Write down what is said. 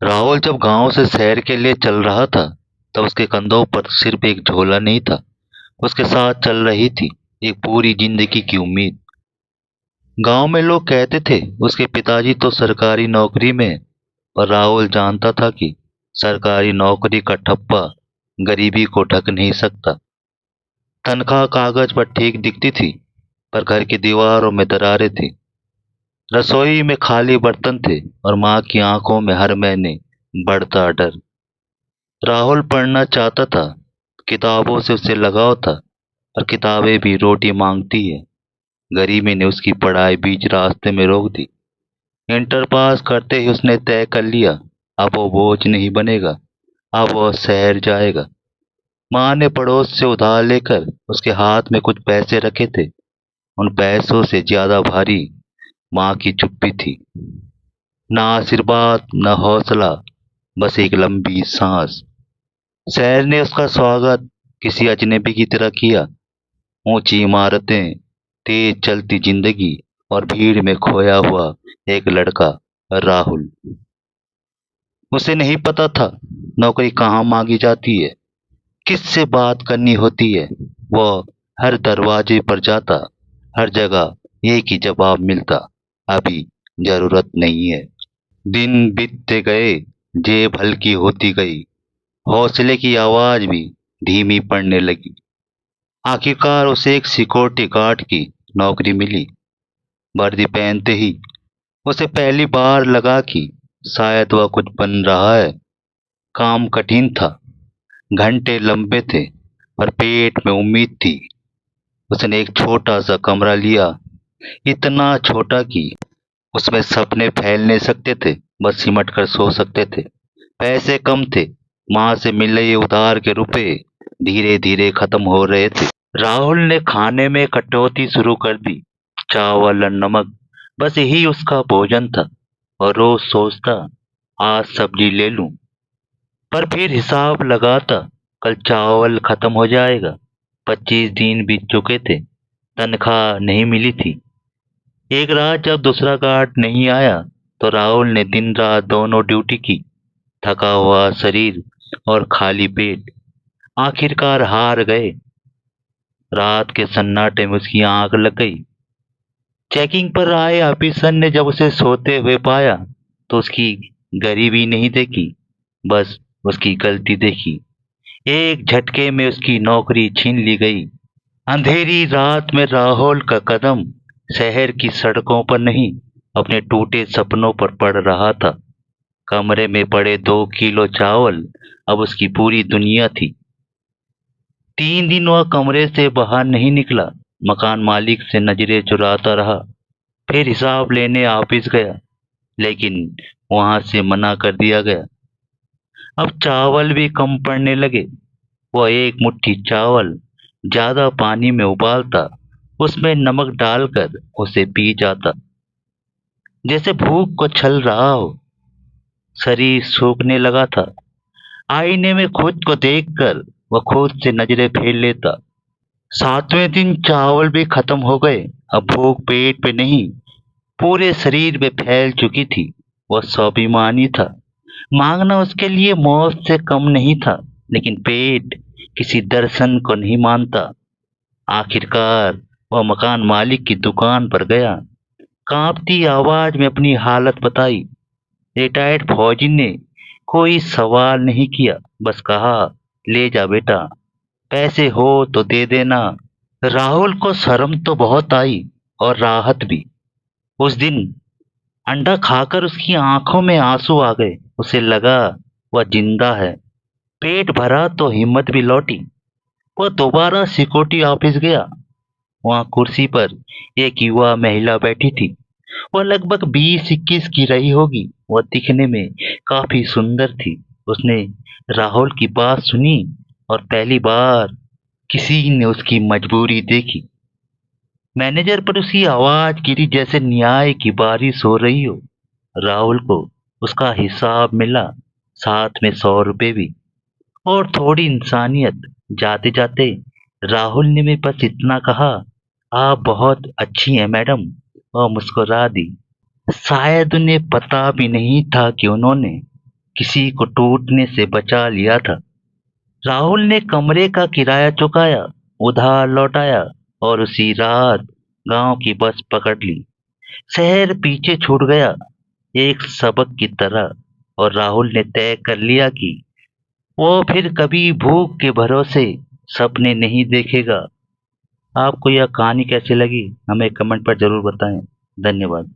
राहुल जब गांव से शहर के लिए चल रहा था, तब उसके कंधों पर सिर्फ एक झोला नहीं था। उसके साथ चल रही थी एक पूरी जिंदगी की उम्मीद। गांव में लोग कहते थे उसके पिताजी तो सरकारी नौकरी में हैं, पर राहुल जानता था कि सरकारी नौकरी का ठप्पा गरीबी को ढक नहीं सकता। तनख्वाह कागज पर ठीक दिखती थी, पर घर की दीवारों में दरारें थी। रसोई में खाली बर्तन थे और माँ की आंखों में हर महीने बढ़ता डर। राहुल पढ़ना चाहता था, किताबों से उसे लगाव था, पर किताबें भी रोटी मांगती है। गरीबी ने उसकी पढ़ाई बीच रास्ते में रोक दी। इंटर पास करते ही उसने तय कर लिया, अब वो बोझ नहीं बनेगा, अब वो शहर जाएगा। माँ ने पड़ोस से उधार लेकर उसके हाथ में कुछ पैसे रखे थे। उन पैसों से ज्यादा भारी माँ की चुप्पी थी। ना आशीर्वाद, न हौसला, बस एक लंबी सांस। शहर ने उसका स्वागत किसी अजनबी की तरह किया। ऊंची इमारतें, तेज चलती जिंदगी और भीड़ में खोया हुआ एक लड़का, राहुल। उसे नहीं पता था नौकरी कहाँ मांगी जाती है, किससे बात करनी होती है। वो हर दरवाजे पर जाता, हर जगह एक ही जवाब मिलता, अभी जरूरत नहीं है। दिन बीतते गए, जेब हल्की होती गई, हौसले की आवाज भी धीमी पड़ने लगी। आखिरकार उसे एक सिक्योरिटी गार्ड की नौकरी मिली। वर्दी पहनते ही उसे पहली बार लगा कि शायद वह कुछ बन रहा है। काम कठिन था, घंटे लंबे थे, पर पेट में उम्मीद थी। उसने एक छोटा सा कमरा लिया, इतना छोटा कि उसमें सपने फैल नहीं सकते थे, बस सिमट कर सो सकते थे। पैसे कम थे, माँ से मिल रहे उधार के रुपए धीरे धीरे खत्म हो रहे थे। राहुल ने खाने में कटौती शुरू कर दी। चावल और नमक, बस यही उसका भोजन था। और रोज सोचता, आज सब्जी ले लूं, पर फिर हिसाब लगाता, कल चावल खत्म हो जाएगा। 25 दिन बीत चुके थे, तनख्वाह नहीं मिली थी। एक रात जब दूसरा गार्ड नहीं आया, तो राहुल ने दिन रात दोनों ड्यूटी की। थका हुआ शरीर और खाली पेट, आखिरकार हार गए। रात के सन्नाटे में उसकी आंख लग गई। चेकिंग पर आए ऑफिसर ने जब उसे सोते हुए पाया, तो उसकी गरीबी नहीं देखी, बस उसकी गलती देखी। एक झटके में उसकी नौकरी छीन ली गई। अंधेरी रात में राहुल का कदम शहर की सड़कों पर नहीं, अपने टूटे सपनों पर पड़ रहा था। कमरे में पड़े 2 किलो चावल अब उसकी पूरी दुनिया थी। 3 दिन वह कमरे से बाहर नहीं निकला, मकान मालिक से नजरें चुराता रहा। फिर हिसाब लेने ऑफिस गया, लेकिन वहां से मना कर दिया गया। अब चावल भी कम पड़ने लगे। वह एक मुट्ठी चावल ज्यादा पानी में उबालता, उसमें नमक डालकर उसे पी जाता, जैसे भूख को छल रहा हो। शरीर सूखने लगा था। आईने में खुद को देखकर वह खुद से नजरें फेर लेता। 7वें दिन चावल भी खत्म हो गए। अब भूख पेट पे नहीं, पूरे शरीर में फैल चुकी थी। वह स्वाभिमानी था, मांगना उसके लिए मौत से कम नहीं था, लेकिन पेट किसी दर्शन को नहीं मानता। आखिरकार वह मकान मालिक की दुकान पर गया, कांपती आवाज में अपनी हालत बताई। रिटायर्ड फौजी ने कोई सवाल नहीं किया, बस कहा, ले जा बेटा, पैसे हो तो दे देना। राहुल को शर्म तो बहुत आई और राहत भी। उस दिन अंडा खाकर उसकी आंखों में आंसू आ गए। उसे लगा वह जिंदा है। पेट भरा तो हिम्मत भी लौटी। वह दोबारा सिक्योरिटी ऑफिस गया। वहां कुर्सी पर एक युवा महिला बैठी थी। वह लगभग 20-21 की रही होगी। वह दिखने में काफी सुंदर थी। उसने राहुल की बात सुनी और पहली बार किसी ने उसकी मजबूरी देखी। मैनेजर पर उसकी आवाज गिरी जैसे न्याय की बारिश हो रही हो। राहुल को उसका हिसाब मिला, साथ में 100 रुपए भी और थोड़ी इंसानियत। जाते जाते राहुल ने में बस इतना कहा, आप बहुत अच्छी हैं मैडम, और मुस्कुरा दी। शायद उन्हें पता भी नहीं था कि उन्होंने किसी को टूटने से बचा लिया था। राहुल ने कमरे का किराया चुकाया, उधार लौटाया और उसी रात गांव की बस पकड़ ली। शहर पीछे छूट गया एक सबक की तरह, और राहुल ने तय कर लिया कि वो फिर कभी भूख के भरोसे सपने नहीं देखेगा। आपको यह कहानी कैसी लगी हमें कमेंट पर जरूर बताएं। धन्यवाद।